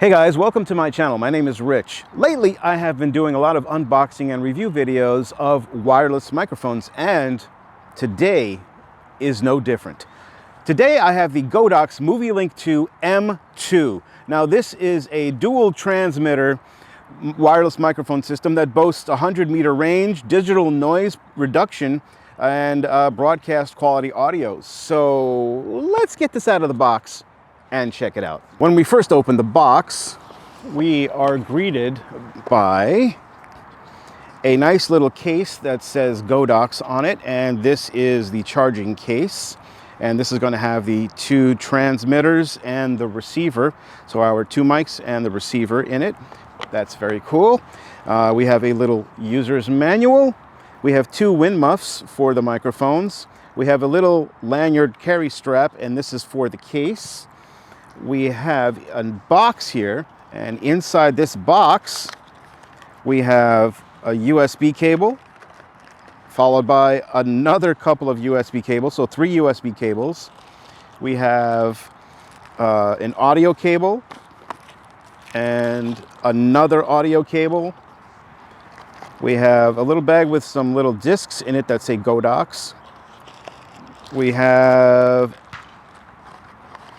Hey guys, welcome to my channel. My name is Rich. Lately, I have been doing a lot of unboxing and review videos of wireless microphones, and today is no different. Today, I have the GODOX MovieLink II M2. Now, this is a dual transmitter wireless microphone system that boasts 100-meter range, digital noise reduction, and broadcast quality audio. So let's get this out of the box and check it out. When we first open the box, we are greeted by a nice little case that says GODOX on it, and this is the charging case. And this is going to have the two transmitters and the receiver. So our two mics and the receiver in it. That's very cool. We have a little user's manual. We have two wind muffs for the microphones. We have a little lanyard carry strap, and this is for the case. We have a box here, and inside this box we have a USB cable followed by another couple of USB cables, so 3 USB cables. We have an audio cable and another audio cable. We have a little bag with some little discs in it that say GODOX. We have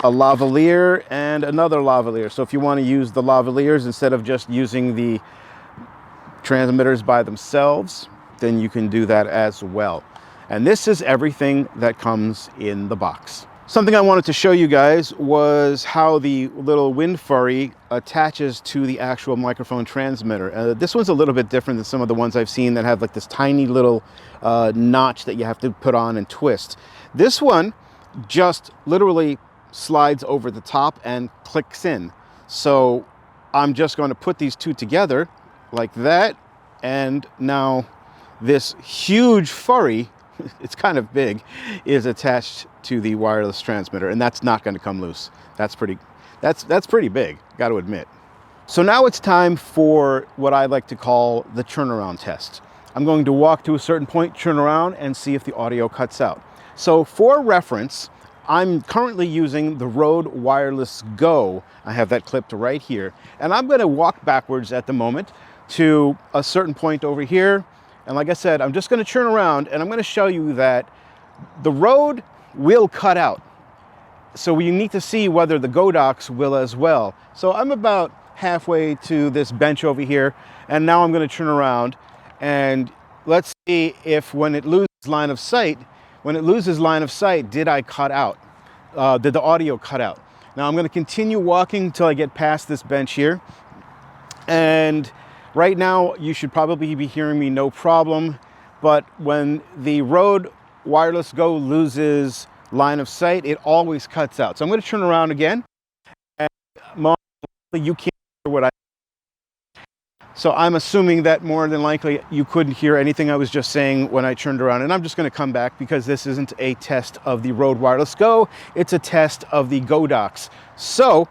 a lavalier and another lavalier. So if you want to use the lavaliers instead of just using the transmitters by themselves, then you can do that as well. And this is everything that comes in the box. Something I wanted to show you guys was how the little wind furry attaches to the actual microphone transmitter. This one's a little bit different than some of the ones I've seen that have like this tiny little notch that you have to put on and twist. This one just literally slides over the top and clicks in. So I'm just going to put these two together like that, and now this huge furry, it's kind of big, is attached to the wireless transmitter, and that's not going to come loose. That's pretty big, got to admit. So now it's time for what I like to call the turnaround test. I'm going to walk to a certain point, turn around, and see if the audio cuts out. So for reference, I'm currently using the Rode Wireless Go. I have that clipped right here. And I'm going to walk backwards at the moment to a certain point over here. And like I said, I'm just going to turn around and I'm going to show you that the Rode will cut out. So we need to see whether the GODOX will as well. So I'm about halfway to this bench over here. And now I'm going to turn around and let's see if when it loses line of sight, did I cut out? Did the audio cut out? Now I'm going to continue walking till I get past this bench here. And right now you should probably be hearing me no problem. But when the Rode Wireless Go loses line of sight, it always cuts out. So I'm going to turn around again. And you can't hear what I... So I'm assuming that more than likely you couldn't hear anything I was just saying when I turned around. And I'm just going to come back because this isn't a test of the Rode Wireless Go. It's a test of the GODOX. So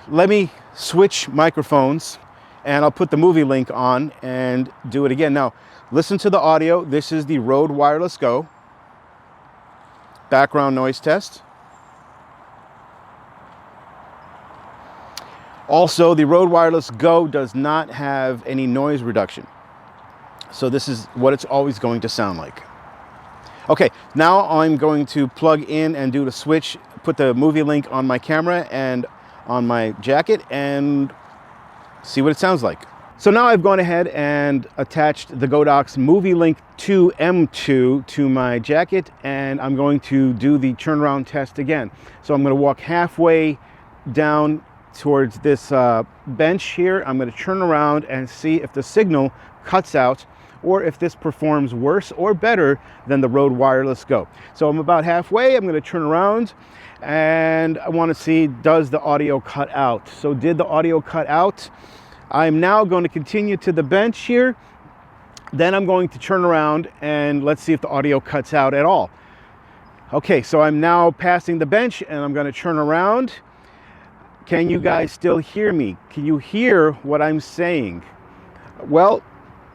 let me switch microphones and I'll put the MovieLink on and do it again. Now, listen to the audio. This is the Rode Wireless Go. Background noise test. Also, the Rode Wireless Go does not have any noise reduction. So this is what it's always going to sound like. Okay, now I'm going to plug in and do the switch, put the MovieLink on my camera and on my jacket and see what it sounds like. So now I've gone ahead and attached the GODOX MovieLink II M2 to my jacket, and I'm going to do the turnaround test again. So I'm going to walk halfway down towards this bench here. I'm going to turn around and see if the signal cuts out or if this performs worse or better than the Rode Wireless Go. So I'm about halfway. I'm going to turn around and I want to see, does the audio cut out? So did the audio cut out? I'm now going to continue to the bench here. Then I'm going to turn around and let's see if the audio cuts out at all. Okay, so I'm now passing the bench and I'm going to turn around. Can you guys still hear me? Can you hear what I'm saying? Well,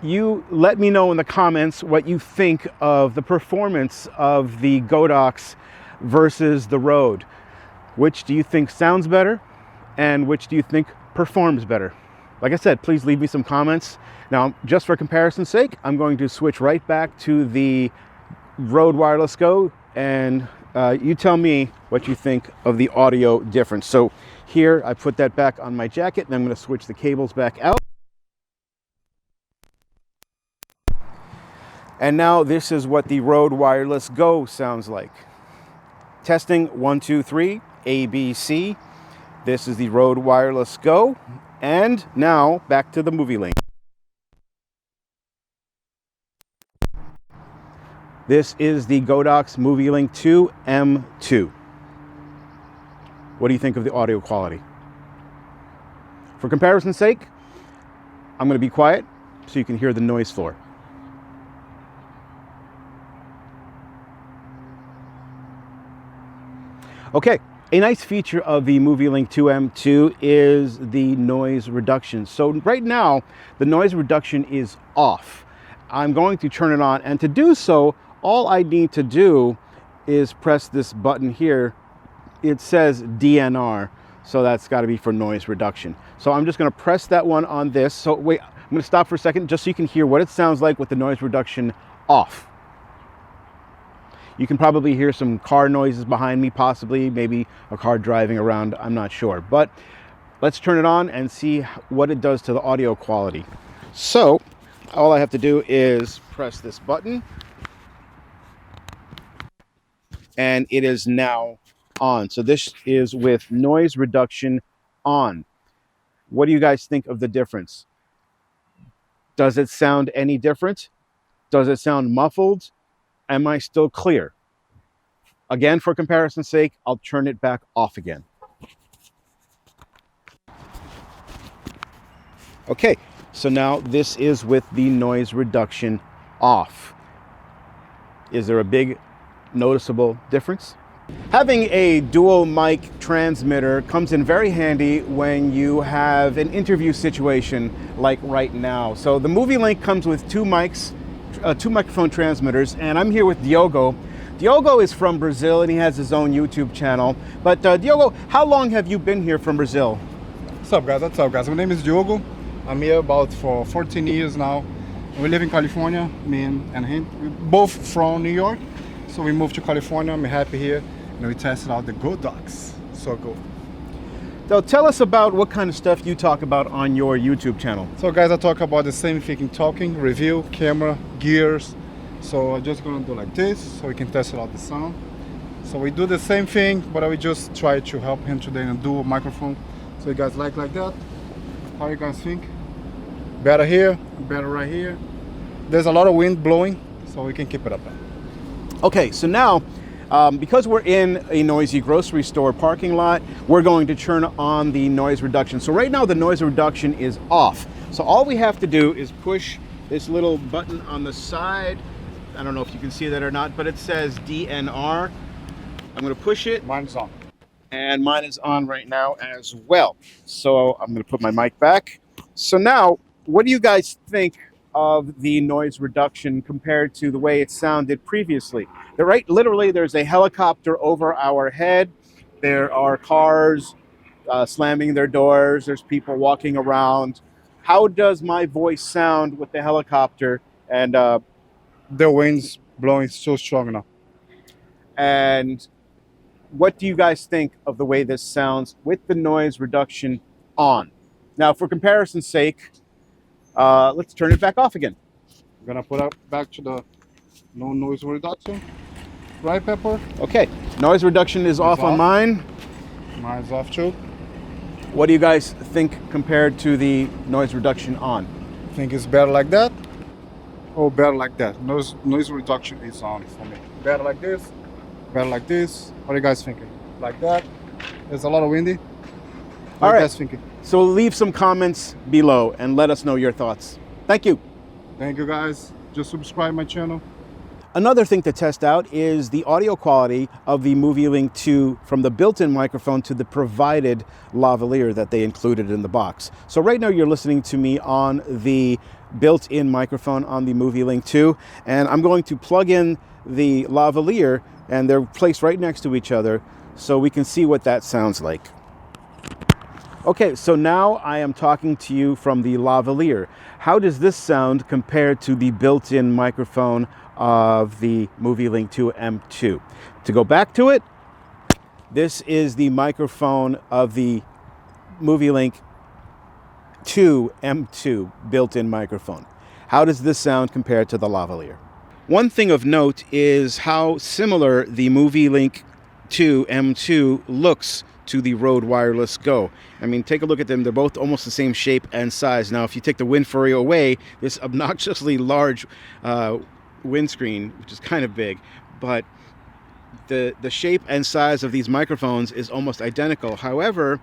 you let me know in the comments what you think of the performance of the GODOX versus the Rode. Which do you think sounds better? and which do you think performs better? Like I said, please leave me some comments. Now, just for comparison's sake, I'm going to switch right back to the Rode Wireless Go, and you tell me what you think of the audio difference. So here, I put that back on my jacket, and I'm going to switch the cables back out. And now this is what the Rode Wireless Go sounds like. Testing 1, 2, 3, ABC. This is the Rode Wireless Go. And now back to the MovieLink. This is the Godox MovieLink II M2. What do you think of the audio quality? For comparison's sake, I'm going to be quiet so you can hear the noise floor. Okay, a nice feature of the MovieLink II M2 is the noise reduction. So right now, the noise reduction is off. I'm going to turn it on, and to do so, all I need to do is press this button here. It says DNR, so that's got to be for noise reduction. So I'm just going to press that one on this. So wait, I'm going to stop for a second just so you can hear what it sounds like with the noise reduction off. You can probably hear some car noises behind me, possibly, maybe a car driving around, I'm not sure. But let's turn it on and see what it does to the audio quality. So all I have to do is press this button, and it is now on. So this is with noise reduction on. What do you guys think of the difference? Does it sound any different? Does it sound muffled? Am I still clear? Again, for comparison's sake, I'll turn it back off again. Okay, so now this is with the noise reduction off. Is there a big noticeable difference? Having a dual mic transmitter comes in very handy when you have an interview situation like right now. So the MovieLink comes with two mics, two microphone transmitters, and I'm here with Dhyogo. Dhyogo is from Brazil and he has his own YouTube channel. But Dhyogo, how long have you been here from Brazil? What's up, guys? What's up, guys? My name is Dhyogo. I'm here about for 14 years now. We live in California, me and him. We're both from New York, so we moved to California. I'm happy here, and we tested out the Godox. So cool. So tell us about what kind of stuff you talk about on your YouTube channel. So guys, I talk about the same thing in talking, review, camera, gears. So I'm just gonna do like this so we can test out the sound. So we do the same thing, but I will just try to help him today and do a microphone. So you guys like that? How you guys think? Better here, better right here. There's a lot of wind blowing, so we can keep it up. Okay, so now, because we're in a noisy grocery store parking lot, we're going to turn on the noise reduction. So right now the noise reduction is off. So all we have to do is push this little button on the side. I don't know if you can see that or not, but it says DNR. I'm going to push it. Mine's on. And mine is on right now as well. So I'm going to put my mic back. So now, what do you guys think of the noise reduction compared to the way it sounded previously? Literally, there's a helicopter over our head. There are cars slamming their doors. There's people walking around. How does my voice sound with the helicopter? And the wind's blowing so strong now. And what do you guys think of the way this sounds with the noise reduction on? Now, for comparison's sake, let's turn it back off again. I'm gonna put it back to the no noise reduction. Right, Pepper? Okay, noise reduction is off on mine. Mine's off too. What do you guys think compared to the noise reduction on? Think it's better like that? Or better like that? Noise reduction is on for me. Better like this? Better like this? What are you guys thinking? Like that? There's a lot of windy. What are you guys thinking? So leave some comments below and let us know your thoughts. Thank you. Thank you guys. Just subscribe my channel. Another thing to test out is the audio quality of the MovieLink 2 from the built-in microphone to the provided lavalier that they included in the box. So right now you're listening to me on the built-in microphone on the MovieLink 2, and I'm going to plug in the lavalier, and they're placed right next to each other so we can see what that sounds like. Okay, so now I am talking to you from the Lavalier. How does this sound compared to the built-in microphone of the MovieLink II M2? To go back to it, this is the microphone of the MovieLink II M2 built-in microphone. How does this sound compared to the Lavalier? One thing of note is how similar the MovieLink II M2 looks to the Rode Wireless Go. I mean, take a look at them. They're both almost the same shape and size. Now, if you take the wind furry away, this obnoxiously large windscreen, which is kind of big, but the shape and size of these microphones is almost identical. However,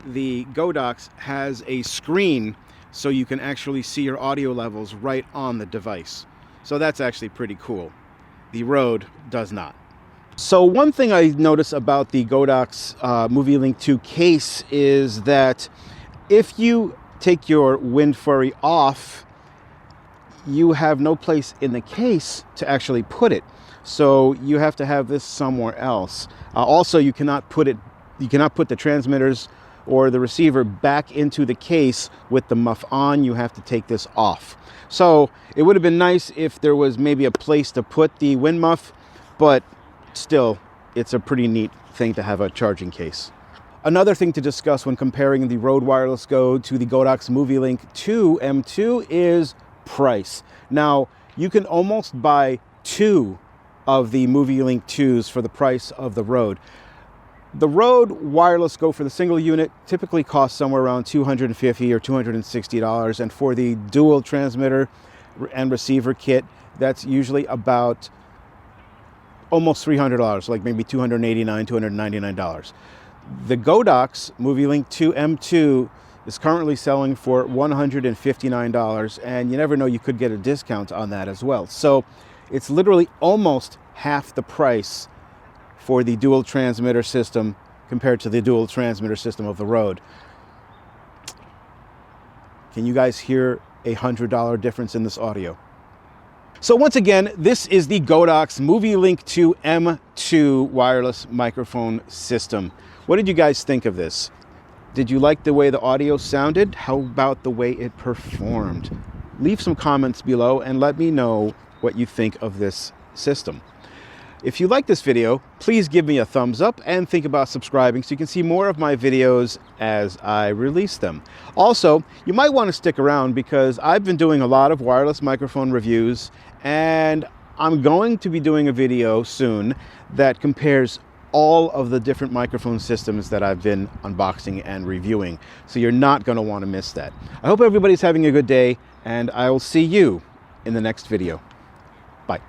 the Godox has a screen so you can actually see your audio levels right on the device. So that's actually pretty cool. The Rode does not. So one thing I notice about the Godox MovieLink 2 case is that if you take your wind furry off, you have no place in the case to actually put it. So you have to have this somewhere else. Also, you cannot put the transmitters or the receiver back into the case with the muff on. You have to take this off. So it would have been nice if there was maybe a place to put the wind muff, but still, it's a pretty neat thing to have a charging case. Another thing to discuss when comparing the Rode Wireless Go to the Godox MovieLink II M2 is price. Now, you can almost buy two of the MovieLink 2s for the price of the Rode. The Rode Wireless Go for the single unit typically costs somewhere around $250 or $260, and for the dual transmitter and receiver kit, that's usually about almost $300, like maybe $289, $299. The Godox MovieLink II M2 is currently selling for $159, and you never know, you could get a discount on that as well. So it's literally almost half the price for the dual transmitter system compared to the dual transmitter system of the Rode. Can you guys hear a $100 difference in this audio? So once again, this is the Godox MovieLink II M2 wireless microphone system. What did you guys think of this? Did you like the way the audio sounded? How about the way it performed? Leave some comments below and let me know what you think of this system. If you like this video, please give me a thumbs up and think about subscribing so you can see more of my videos as I release them. Also, you might want to stick around because I've been doing a lot of wireless microphone reviews, and I'm going to be doing a video soon that compares all of the different microphone systems that I've been unboxing and reviewing. So you're not going to want to miss that. I hope everybody's having a good day, and I will see you in the next video. Bye.